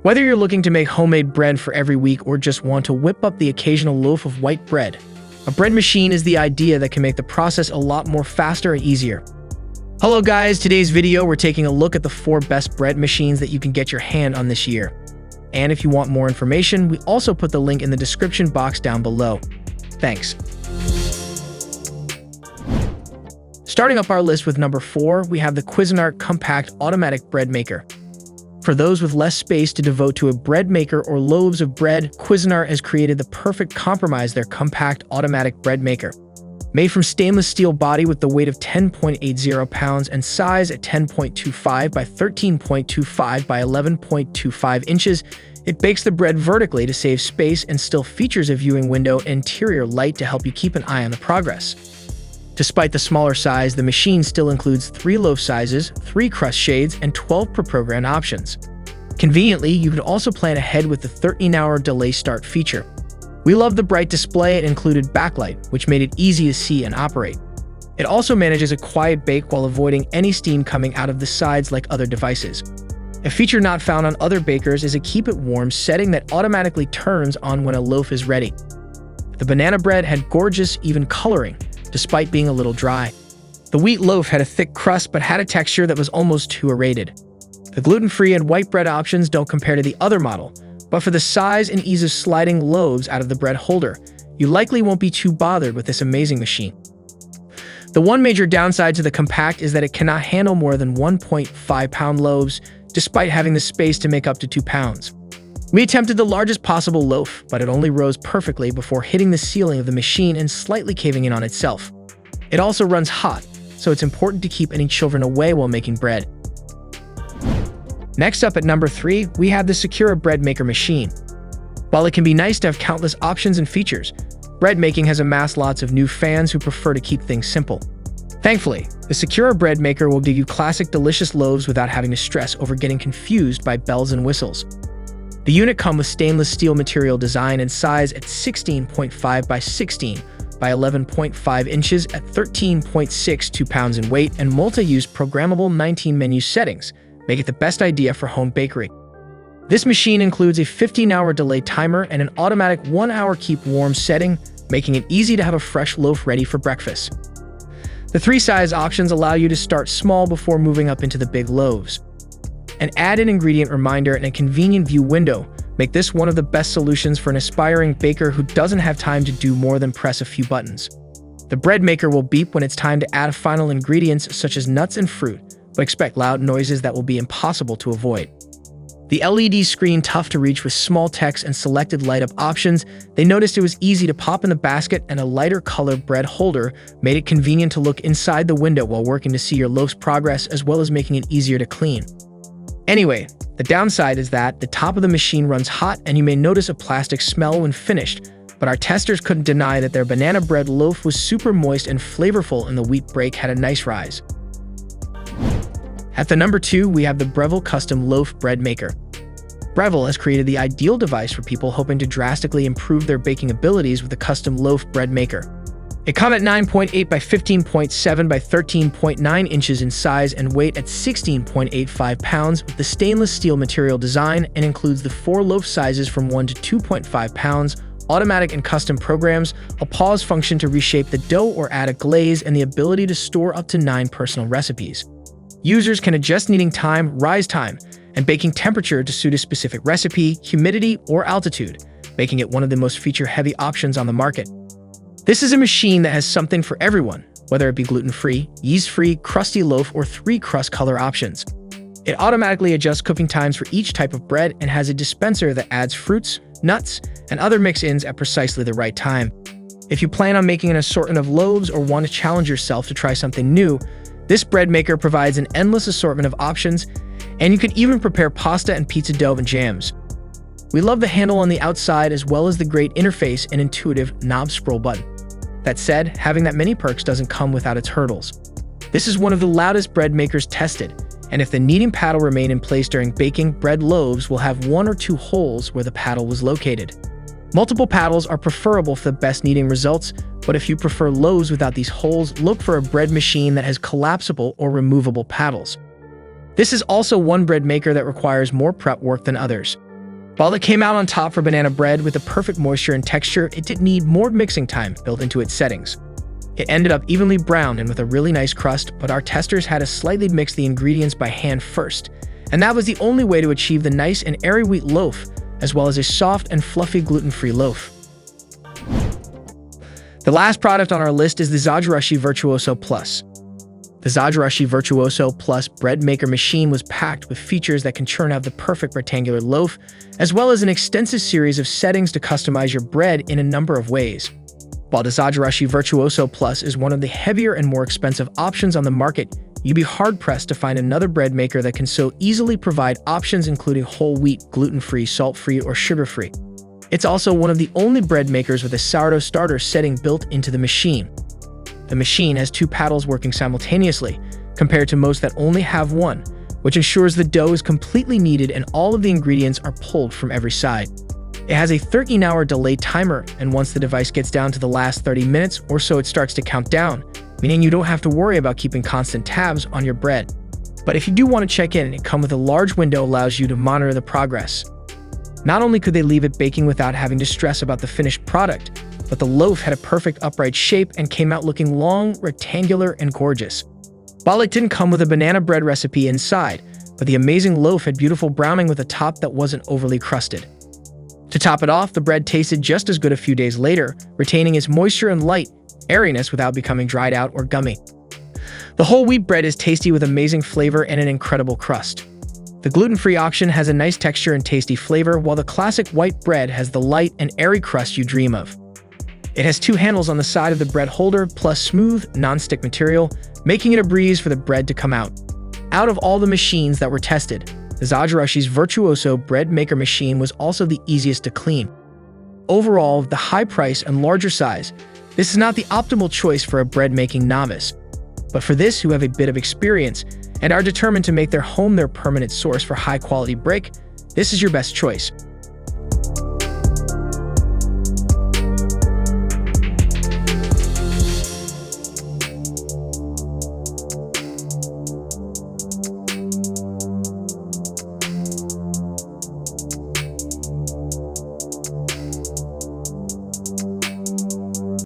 Whether you're looking to make homemade bread for every week or just want to whip up the occasional loaf of white bread, a bread machine is the idea that can make the process a lot more faster and easier. Hello guys, today's video we're taking a look at the 4 best bread machines that you can get your hand on this year. And if you want more information, we also put the link in the description box down below. Thanks. Starting up our list with number 4, we have the Cuisinart Compact Automatic Bread Maker. For those with less space to devote to a bread maker or loaves of bread, Cuisinart has created the perfect compromise, their compact automatic bread maker. Made from stainless steel body with the weight of 10.80 pounds and size at 10.25 by 13.25 by 11.25 inches, it bakes the bread vertically to save space and still features a viewing window and interior light to help you keep an eye on the progress. Despite the smaller size, the machine still includes 3 loaf sizes, 3 crust shades, and 12 pre-programmed options. Conveniently, you can also plan ahead with the 13-hour delay start feature. We love the bright display. It included backlight, which made it easy to see and operate. It also manages a quiet bake while avoiding any steam coming out of the sides like other devices. A feature not found on other bakers is a keep it warm setting that automatically turns on when a loaf is ready. The banana bread had gorgeous, even coloring, despite being a little dry. The wheat loaf had a thick crust but had a texture that was almost too aerated. The gluten-free and white bread options don't compare to the other model, but for the size and ease of sliding loaves out of the bread holder, you likely won't be too bothered with this amazing machine. The one major downside to the Compact is that it cannot handle more than 1.5-pound loaves, despite having the space to make up to 2 pounds. We attempted the largest possible loaf, but it only rose perfectly before hitting the ceiling of the machine and slightly caving in on itself. It also runs hot, so it's important to keep any children away while making bread. Next up at number 3, we have the Secura bread maker machine. While it can be nice to have countless options and features, bread making has amassed lots of new fans who prefer to keep things simple. Thankfully, the Secura bread maker will give you classic delicious loaves without having to stress over getting confused by bells and whistles. The unit comes with stainless steel material design and size at 16.5 by 16 by 11.5 inches at 13.62 pounds in weight, and multi-use programmable 19 menu settings make it the best idea for home bakery. This machine includes a 15-hour delay timer and an automatic 1-hour keep warm setting, making it easy to have a fresh loaf ready for breakfast. The 3 size options allow you to start small before moving up into the big loaves. An added ingredient reminder and a convenient view window make this one of the best solutions for an aspiring baker who doesn't have time to do more than press a few buttons. The bread maker will beep when it's time to add final ingredients such as nuts and fruit, but expect loud noises that will be impossible to avoid. The LED screen tough to reach with small text and selected light-up options, they noticed it was easy to pop in the basket, and a lighter color bread holder made it convenient to look inside the window while working to see your loaf's progress, as well as making it easier to clean. Anyway, the downside is that the top of the machine runs hot and you may notice a plastic smell when finished, but our testers couldn't deny that their banana bread loaf was super moist and flavorful, and the wheat break had a nice rise. At the number 2, we have the Breville Custom Loaf Bread Maker. Breville has created the ideal device for people hoping to drastically improve their baking abilities with a custom loaf bread maker. It comes at 9.8 by 15.7 by 13.9 inches in size and weight at 16.85 pounds with the stainless steel material design, and includes the 4 loaf sizes from 1 to 2.5 pounds, automatic and custom programs, a pause function to reshape the dough or add a glaze, and the ability to store up to 9 personal recipes. Users can adjust kneading time, rise time, and baking temperature to suit a specific recipe, humidity, or altitude, making it one of the most feature-heavy options on the market. This is a machine that has something for everyone, whether it be gluten-free, yeast-free, crusty loaf, or 3 crust color options. It automatically adjusts cooking times for each type of bread and has a dispenser that adds fruits, nuts, and other mix-ins at precisely the right time. If you plan on making an assortment of loaves or want to challenge yourself to try something new, this bread maker provides an endless assortment of options, and you can even prepare pasta and pizza dough and jams. We love the handle on the outside, as well as the great interface and intuitive knob scroll button. That said, having that many perks doesn't come without its hurdles. This is one of the loudest bread makers tested, and if the kneading paddle remained in place during baking, bread loaves will have 1 or 2 holes where the paddle was located. Multiple paddles are preferable for the best kneading results, but if you prefer loaves without these holes, look for a bread machine that has collapsible or removable paddles. This is also one bread maker that requires more prep work than others. While it came out on top for banana bread with the perfect moisture and texture, it did need more mixing time built into its settings. It ended up evenly browned and with a really nice crust, but our testers had to slightly mix the ingredients by hand first, and that was the only way to achieve the nice and airy wheat loaf, as well as a soft and fluffy gluten-free loaf. The last product on our list is the Zojirushi-Virtuoso Plus. The Zojirushi-Virtuoso Plus bread maker machine was packed with features that can churn out the perfect rectangular loaf, as well as an extensive series of settings to customize your bread in a number of ways. While the Zojirushi-Virtuoso Plus is one of the heavier and more expensive options on the market, you'd be hard-pressed to find another bread maker that can so easily provide options including whole wheat, gluten-free, salt-free, or sugar-free. It's also one of the only bread makers with a sourdough starter setting built into the machine. The machine has two paddles working simultaneously, compared to most that only have one, which ensures the dough is completely kneaded and all of the ingredients are pulled from every side. It has a 13-hour delay timer, and once the device gets down to the last 30 minutes or so, it starts to count down, meaning you don't have to worry about keeping constant tabs on your bread. But if you do want to check in, it comes with a large window that allows you to monitor the progress. Not only could they leave it baking without having to stress about the finished product, but the loaf had a perfect upright shape and came out looking long, rectangular, and gorgeous. While it didn't come with a banana bread recipe inside, but the amazing loaf had beautiful browning with a top that wasn't overly crusted. To top it off, the bread tasted just as good a few days later, retaining its moisture and light airiness without becoming dried out or gummy. The whole wheat bread is tasty with amazing flavor and an incredible crust. The gluten-free option has a nice texture and tasty flavor, while the classic white bread has the light and airy crust you dream of. It has two handles on the side of the bread holder, plus smooth, non-stick material, making it a breeze for the bread to come out. Out of all the machines that were tested, the Zojirushi's Virtuoso bread maker machine was also the easiest to clean. Overall, the high price and larger size, this is not the optimal choice for a bread-making novice. But for this who have a bit of experience and are determined to make their home their permanent source for high-quality bread, this is your best choice.